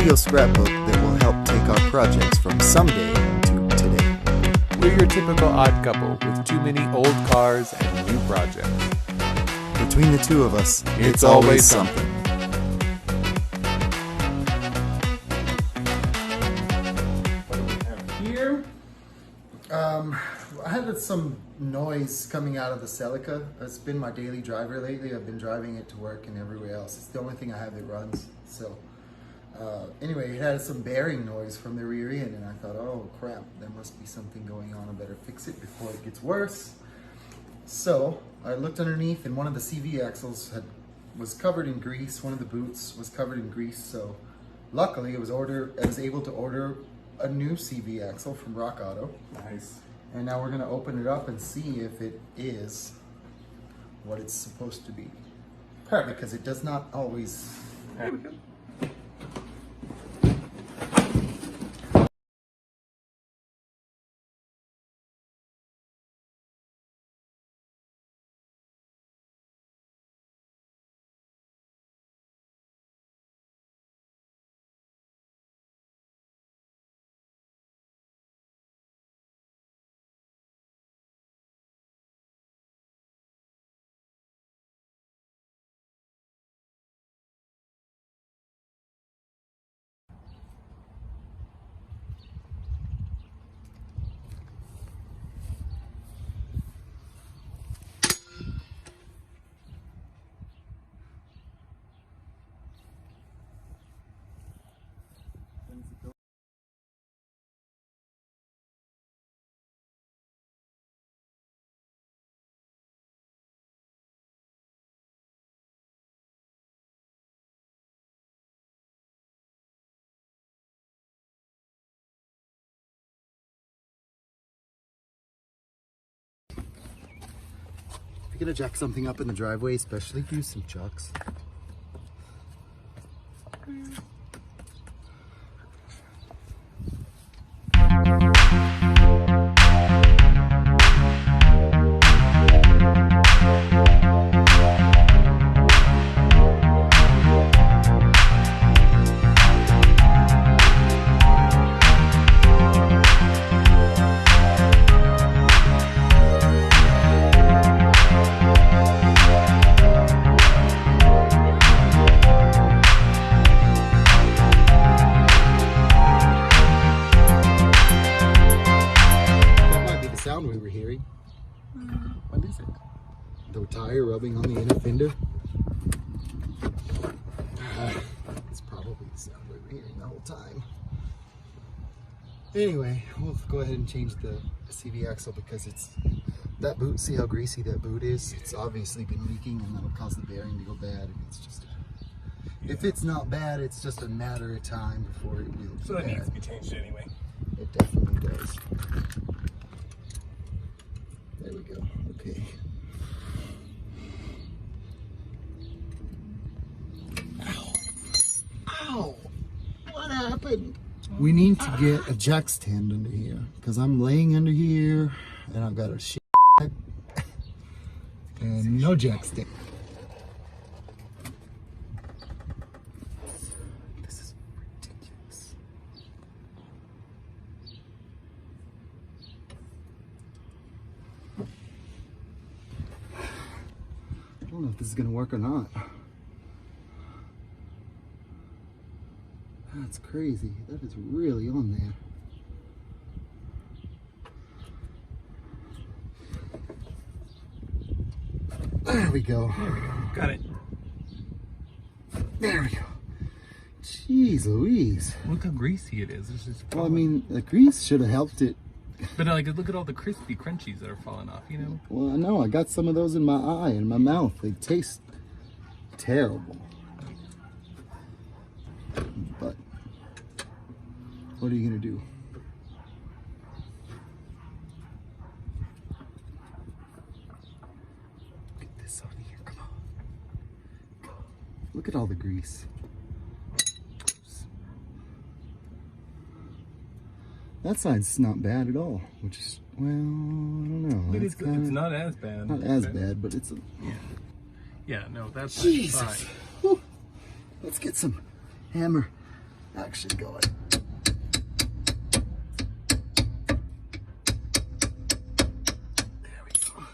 video scrapbook that will help take our projects from someday to today. We're your typical odd couple with too many old cars and new projects. Between the two of us, It's always something. What do we have here? I had some noise coming out of the Celica. It's been my daily driver lately. I've been driving it to work and everywhere else. It's the only thing I have that runs. So anyway, it had some bearing noise from the rear end, and I thought, oh crap, there must be something going on. I better fix it before it gets worse. So I looked underneath, and one of the CV axles was covered in grease. One of the boots was covered in grease. So luckily, I was able to order a new CV axle from Rock Auto. Nice. And now we're gonna open it up and see if it is what it's supposed to be. Perfect. Because it does not always. If you're gonna jack something up in the driveway, especially use some chucks. Sound we were hearing. What is it? The tire rubbing on the inner fender. It's probably the sound we were hearing the whole time. Anyway, we'll go ahead and change the CV axle because it's that boot. See how greasy that boot is? It's obviously been leaking, and that'll cause the bearing to go bad. And it's just, if it's not bad, it's just a matter of time before it will be So it bad. needs to be changed anyway. It definitely does. There we go. Okay. Ow. Ow. What happened? We need to get a jack stand under here because I'm laying under here and I've got a shit and no jack stand. This is ridiculous. I don't know if this is going to work or not. That's crazy. That is really on there. There we go. Got it. There we go. Jeez Louise. Look how greasy it is. It's just Well, I mean, the grease should have helped it. but like, look at all the crispy crunchies that are falling off, you know? Well, I know. I got some of those in my eye and my mouth. They taste terrible. But what are you going to do? Get this on here. Come on. Look at all the grease. That side's not bad at all, which is, well, I don't know. It's not as bad. Not as bad, but it's a... Yeah, no, that's Jesus. fine. Whew. Let's get some hammer action going. There we go.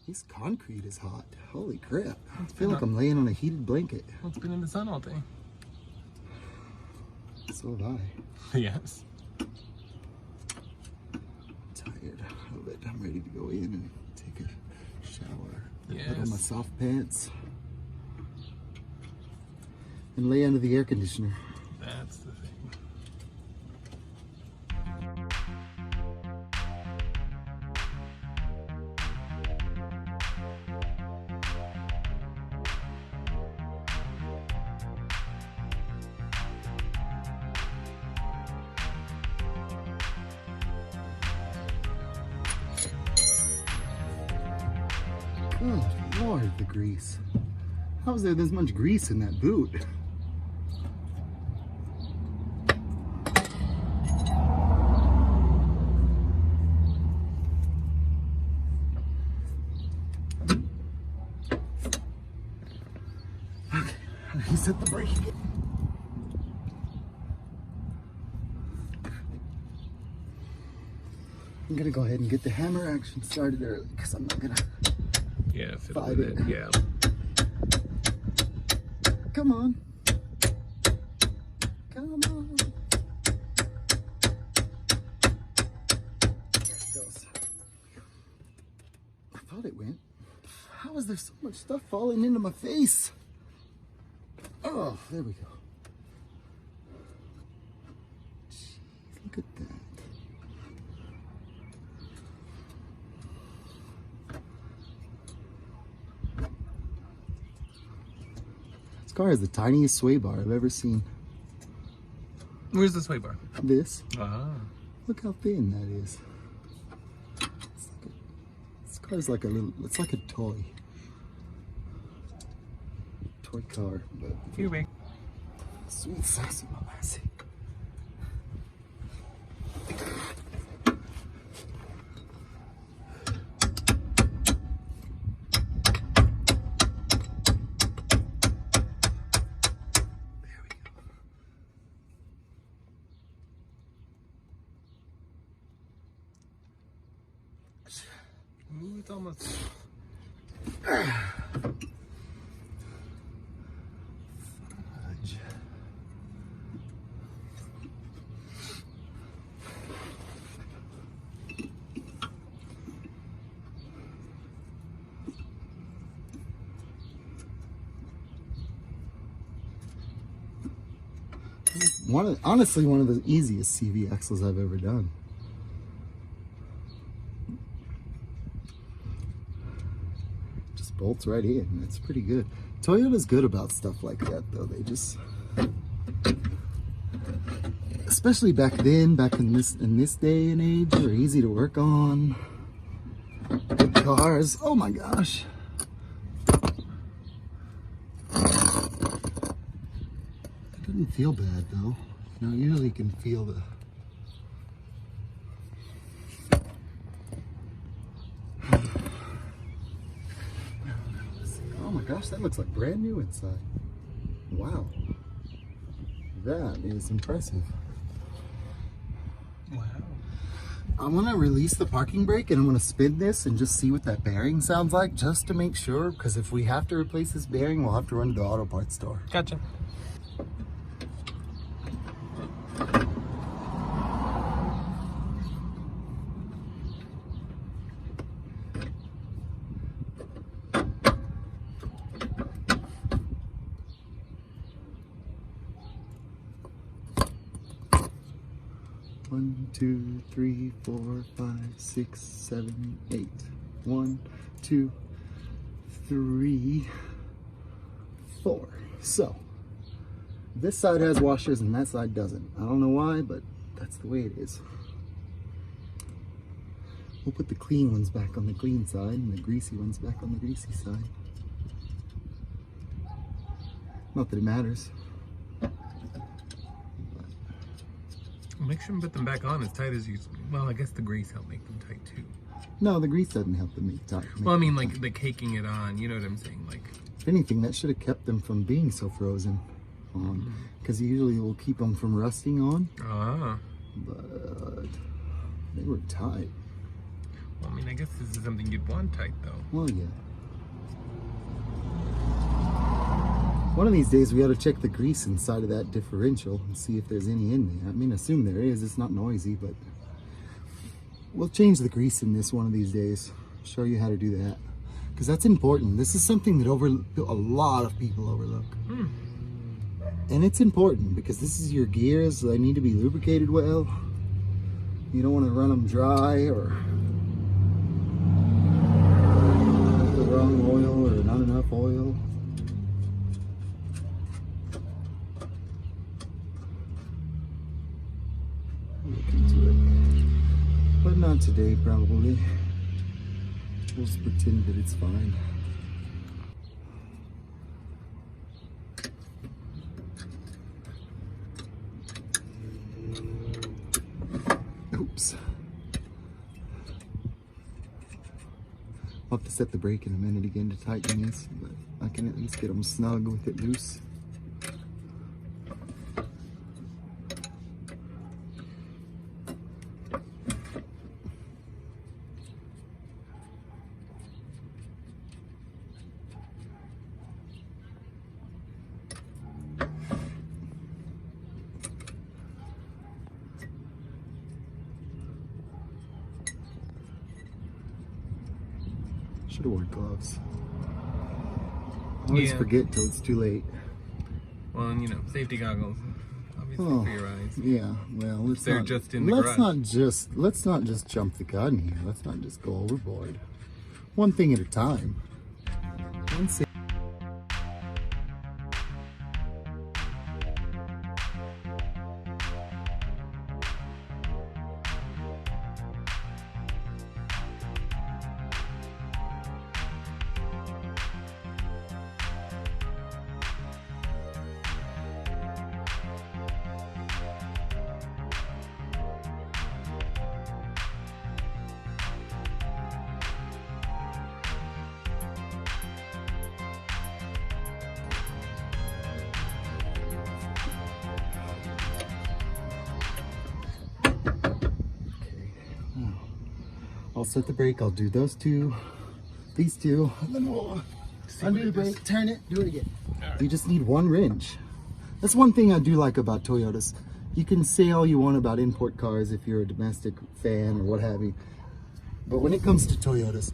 This concrete is hot. Holy crap. I feel like I'm laying on a heated blanket. Well, it's been in the sun all day. So have I. Yes. Tired of it. I'm ready to go in and take a shower. Yes. Put on my soft pants. And lay under the air conditioner. That's the thing. Oh, Lord, the grease. How is there this much grease in that boot? Okay, he's hit the brake. I'm gonna go ahead and get the hammer action started early because I'm not gonna Yeah, fiddle fight with it. it. Yeah. Come on. Come on. There it goes. I thought it went. How is there so much stuff falling into my face? Oh, there we go. Jeez, look at that. This car is the tiniest sway bar I've ever seen. Where's the sway bar? This. Ah. Look how thin that is. This car's like a little, it's like a toy. Toy car, but Here we go. sweet sassy molasses. There we go. Ooh, it's almost. Fudge. This is honestly one of the easiest CV axles I've ever done. Just bolts right in. That's pretty good. Toyota's good about stuff like that, though. They just, especially back then, back in this day and age, they're easy to work on. Good cars. Oh my gosh. It didn't feel bad though. You know, usually you can feel the. Oh my gosh, that looks like brand new inside. Wow. That is impressive. Wow. I want to release the parking brake and I'm going to spin this and just see what that bearing sounds like just to make sure, because if we have to replace this bearing, we'll have to run to the auto parts store. Gotcha. One, two, three, 4, 5, 6, 7, 8. 1, 2, 3, 4. So, this side has washers and that side doesn't. I don't know why, but that's the way it is. We'll put the clean ones back on the clean side and the greasy ones back on the greasy side. Not that it matters. Well, make sure and put them back on as tight as you. Well, I guess the grease helped make them tight too. No, the grease doesn't help them make tight. Well, I mean, like the caking it on. You know what I'm saying? Like, if anything, that should have kept them from being so frozen on, because usually will keep them from rusting on. ah. But they were tight. Well, I mean, I guess this is something you'd want tight though. Well, yeah. One of these days we ought to check the grease inside of that differential and see if there's any in there. I mean, assume there is. It's not noisy, but we'll change the grease in this one of these days. Show you how to do that, because that's important. This is something that a lot of people overlook. And it's important because this is your gears. They need to be lubricated well. You don't want to run them dry or with the wrong oil or not enough oil. Look into it. But not today, probably. We'll just pretend that it's fine. Oops. I'll have to set the brake in a minute again to tighten these, but I can at least get them snug with it loose. Should have worn gloves. I always forget till it's too late. Well, and you know, safety goggles, obviously for your eyes. Yeah, well, let's They're not, just in the let's garage. Let's not just jump the gun here. Let's not just go overboard. One thing at a time. One sa- I'll set the brake. I'll do those two, these two, and then we'll undo the brake, turn it, do it again. You just need one wrench. That's one thing I do like about Toyotas. You can say all you want about import cars if you're a domestic fan or what have you, but when it comes to Toyotas,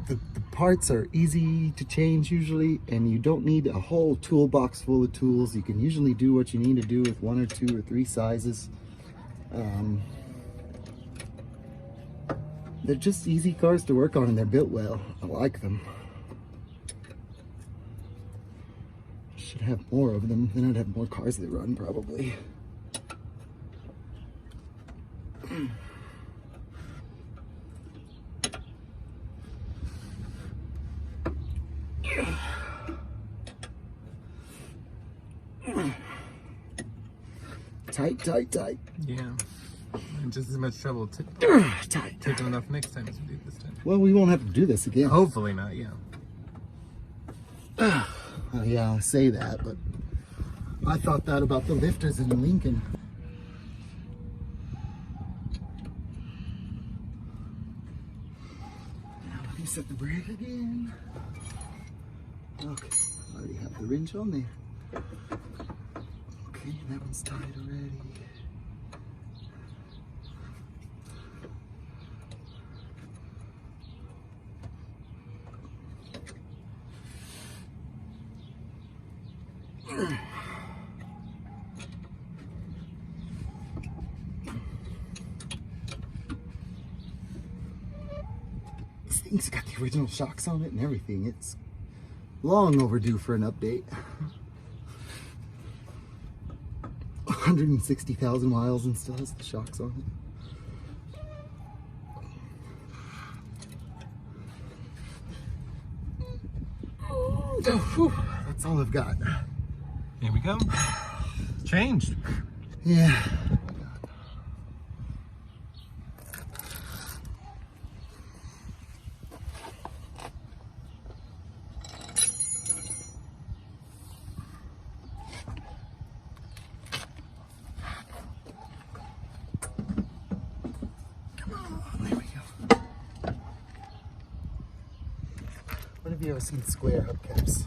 the parts are easy to change usually, and you don't need a whole toolbox full of tools. You can usually do what you need to do with 1 or 2 or 3 sizes. They're just easy cars to work on, and they're built well. I like them. Should have more of them, then I'd have more cars that run probably. Tight, tight, tight. Yeah. And just as much trouble to Tight. take them off next time as we did this time. Well, we won't have to do this again. Hopefully not, yeah. Yeah, I say that, but I thought that about the lifters in Lincoln. Now let me set the brake again. Okay, I already have the wrench on there. Okay, that one's tight already. This thing's got the original shocks on it and everything. It's long overdue for an update. 160,000 miles and still has the shocks on it. That's all I've got. Here we go. Changed. Yeah. Have you ever seen square hubcaps?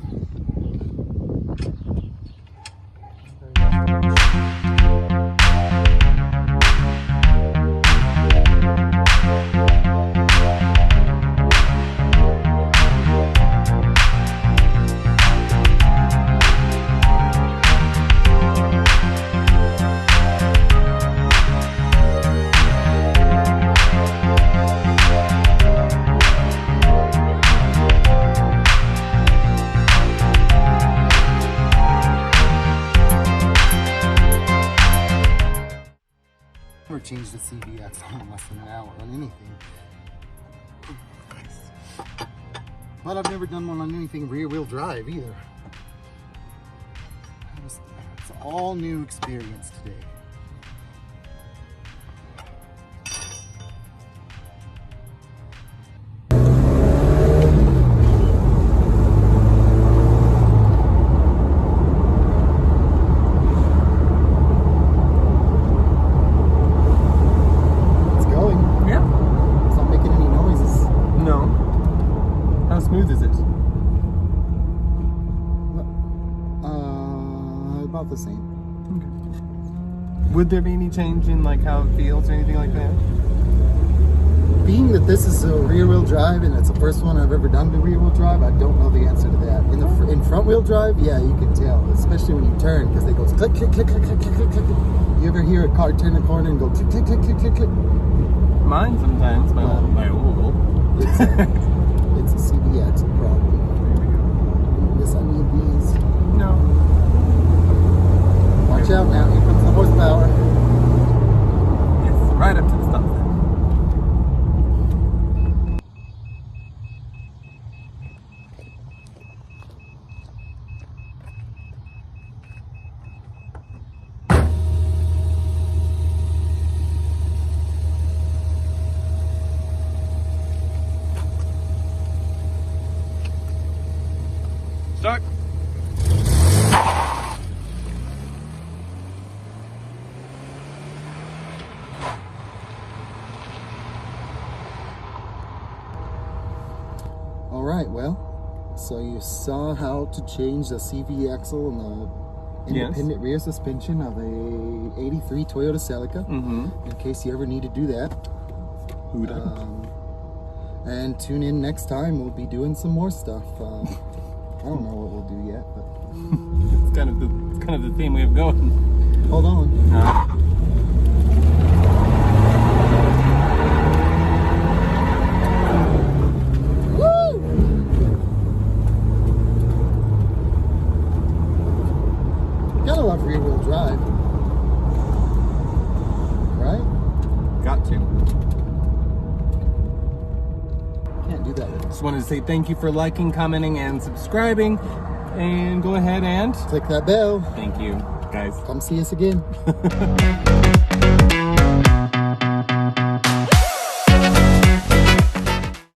Never changed the CV axle in less than an hour on anything. But I've never done one on anything rear-wheel drive either. It's an all new experience today. Smooth is it? About the same. Okay. Would there be any change in like how it feels or anything like that? Being that this is a rear-wheel drive and it's the first one I've ever done to rear-wheel drive, I don't know the answer to that. In front-wheel drive, yeah, you can tell, especially when you turn, because they go click, click, click, click, click, click, click, click. You ever hear a car turn the corner and go click, click, click, click, click, click? Mine sometimes, my old. It's a CV axle problem. Yes, I need these. No. Watch out now, here comes the horsepower. Yes, right up to the stop sign. Start. All right, well, so you saw how to change the CV axle and the independent rear suspension of a 83 Toyota Celica, in case you ever need to do that. Who doesn't? And tune in next time, we'll be doing some more stuff. I don't know what we'll do yet, but It's kind of the theme we have going. hold on. Woo! Gotta love rear-wheel drive, right? Got to. Can't do that with Just wanted to say thank you for liking, commenting, and subscribing. And go ahead and click that bell. thank you, guys. Come see us again.